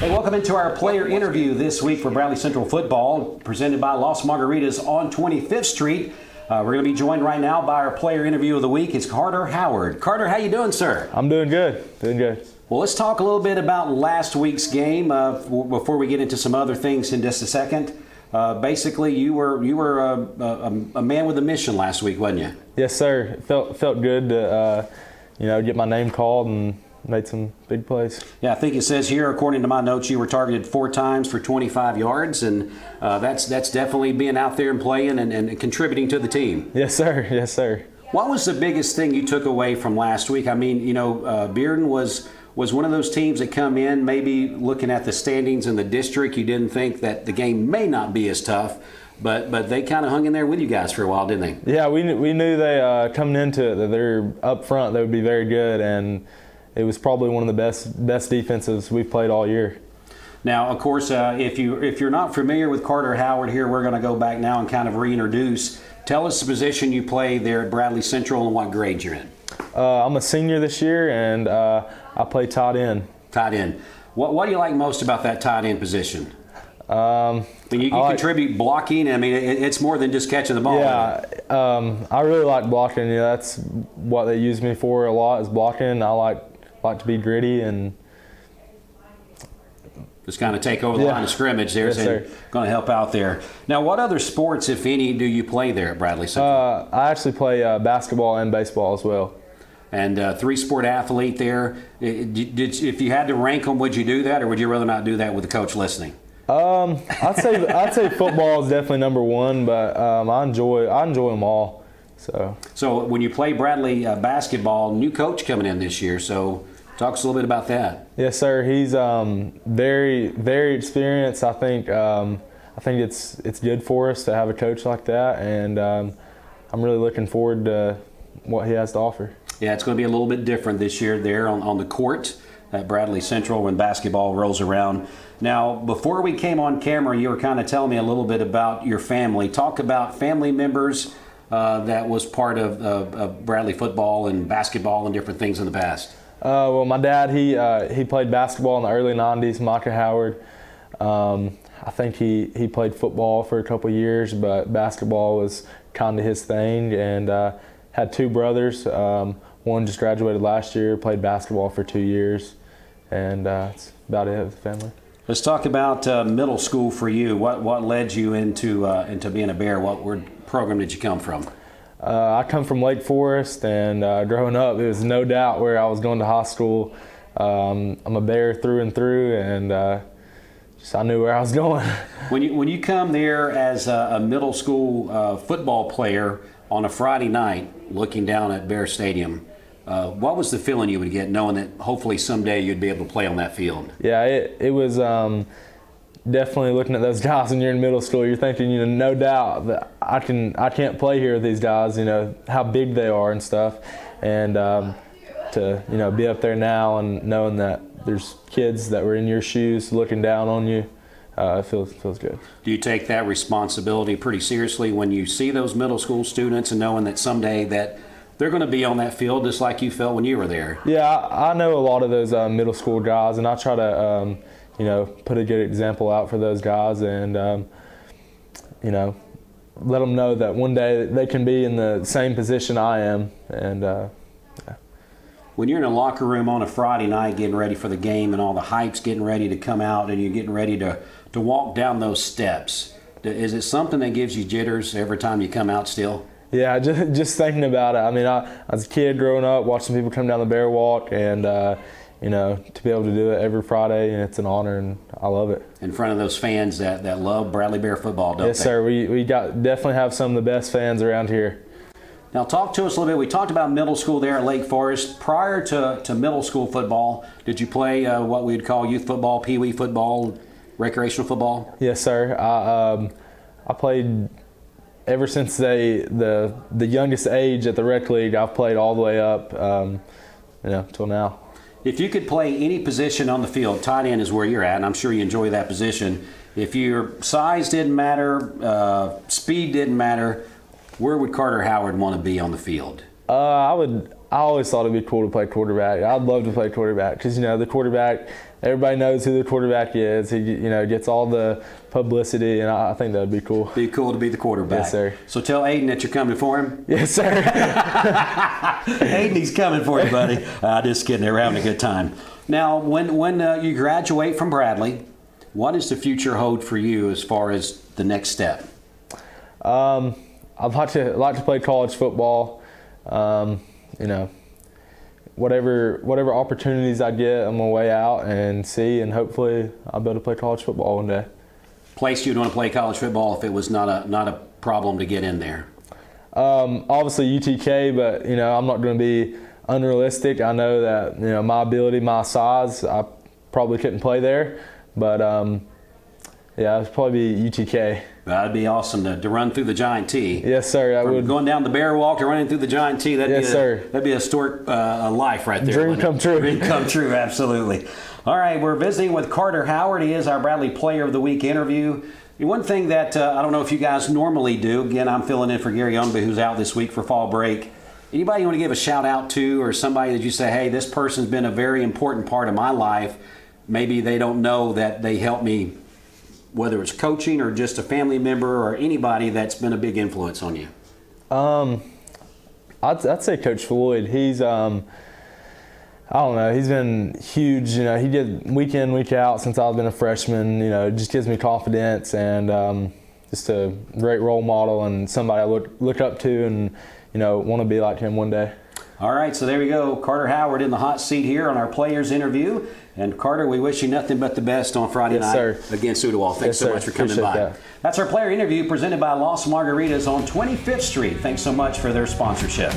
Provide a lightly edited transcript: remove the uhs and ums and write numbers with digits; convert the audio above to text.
Hey, welcome into our player interview this week for Bradley Central Football, presented by Los Margaritas on 25th Street. We're going to be joined right now by our player interview of the week. It's Carter Howard. Carter, how you doing, sir? I'm doing good. Doing good. Well, let's talk a little bit about last week's game before we get into some other things in just a second. Basically, you were a man with a mission last week, wasn't you? Yes, sir. Felt good to get my name called and made some big plays. Yeah, I think it says here, according to my notes, you were targeted 4 times for 25 yards, and that's definitely being out there and playing and contributing to the team. Yes, sir. Yes, sir. What was the biggest thing you took away from last week? I mean, Bearden was one of those teams that come in, maybe looking at the standings in the district, you didn't think that the game may not be as tough, but they kind of hung in there with you guys for a while, didn't they? Yeah, we knew they coming into it that they're up front, they would be very good, and it was probably one of the best defenses we've played all year. Now, of course, if you're not familiar with Carter Howard here, we're going to go back now and kind of reintroduce. Tell us the position you play there at Bradley Central and what grade you're in. I'm a senior this year, and I play tight end. Tight end. What do you like most about that tight end position? You contribute blocking. I mean, it's more than just catching the ball. Yeah, I really like blocking. That's what they use me for a lot is blocking. I like to be gritty and just kind of take over the line of scrimmage there. Yes, sir. Going to help out there. Now, what other sports, if any, do you play there at Bradley Central? I actually play basketball and baseball as well. And 3-sport athlete there. If you had to rank them, would you do that, or would you rather not do that with the coach listening? I'd say football is definitely number one, but I enjoy them all. So when you play Bradley basketball, new coach coming in this year. So talk us a little bit about that. Yes, sir. He's very, very experienced. I think it's good for us to have a coach like that, and I'm really looking forward to what he has to offer. Yeah, it's going to be a little bit different this year there on the court at Bradley Central when basketball rolls around. Now, before we came on camera, you were kind of telling me a little bit about your family. Talk about family members that was part of Bradley football and basketball and different things in the past. Well, my dad, he played basketball in the early 90s, Micah Howard. I think he played football for a couple of years, but basketball was kind of his thing, and had 2 brothers. One just graduated last year, played basketball for 2 years, and that's about it with the family. Let's talk about middle school for you. What led you into being a Bear? What program did you come from? I come from Lake Forest, and growing up, it was no doubt where I was going to high school. I'm a Bear through and through, and I knew where I was going. When you come there as a middle school football player on a Friday night, looking down at Bear Stadium, what was the feeling you would get knowing that hopefully someday you'd be able to play on that field? Yeah, it was definitely looking at those guys when you're in middle school. You're thinking, no doubt that I can't play here with these guys. How big they are and stuff, and to be up there now and knowing that there's kids that were in your shoes looking down on you. It feels good. Do you take that responsibility pretty seriously when you see those middle school students and knowing that someday that they're going to be on that field just like you felt when you were there? Yeah, I know a lot of those middle school guys, and I try to put a good example out for those guys, and let them know that one day they can be in the same position I am. And yeah. When you're in a locker room on a Friday night getting ready for the game and all the hype's getting ready to come out and you're getting ready to walk down those steps, is it something that gives you jitters every time you come out still? Yeah, just thinking about it. I mean, I was a kid growing up watching people come down the Bear Walk, and to be able to do it every Friday, and it's an honor, and I love it. In front of those fans that love Bradley Bear football, don't they? Yes, sir. We definitely have some of the best fans around here. Now, talk to us a little bit. We talked about middle school there at Lake Forest. Prior to middle school football, did you play what we would call youth football, pee-wee football, recreational football? Yes, sir. I played ever since the youngest age at the rec league. I've played all the way up, till now. If you could play any position on the field, tight end is where you're at, and I'm sure you enjoy that position. If your size didn't speed didn't matter, where would Carter Howard want to be on the field? I I always thought it'd be cool to play quarterback. I'd love to play quarterback because, the quarterback, everybody knows who the quarterback is. He, gets all the publicity, and I think that'd be cool. Be cool to be the quarterback. Yes, sir. So tell Aiden that you're coming for him. Yes, sir. Aiden, he's coming for you, buddy. Just kidding. They're having a good time. Now, when you graduate from Bradley, what does the future hold for you as far as the next step? I'd like to play college football. Whatever opportunities I get on my way out and see, and hopefully I'll be able to play college football one day. Place you'd want to play college football if it was not a problem to get in there? Obviously UTK, but I'm not going to be unrealistic. I know that my ability, my size, I probably couldn't play there, but it'd probably be UTK. That'd be awesome to run through the Giant T. Yes, sir. I would. Going down the Bear Walk to running through the Giant T. That'd be a historic life right there. Dream come true. Dream come true, absolutely. All right, we're visiting with Carter Howard. He is our Bradley Player of the Week interview. One thing that I don't know if you guys normally do, again, I'm filling in for Gary Youngby, who's out this week for fall break. Anybody you want to give a shout out to, or somebody that you say, hey, this person's been a very important part of my life. Maybe they don't know that they helped me, whether it's coaching or just a family member or anybody that's been a big influence on you? I'd say Coach Floyd. He's I don't know. He's been huge. He did week in, week out since I've been a freshman. It just gives me confidence, and just a great role model and somebody I look up to, and want to be like him one day. All right, so there you go. Carter Howard in the hot seat here on our players interview. And Carter, we wish you nothing but the best on Friday night against Ooltewah. Thanks so much for coming by. That. That's our player interview presented by Los Margaritas on 25th Street. Thanks so much for their sponsorship.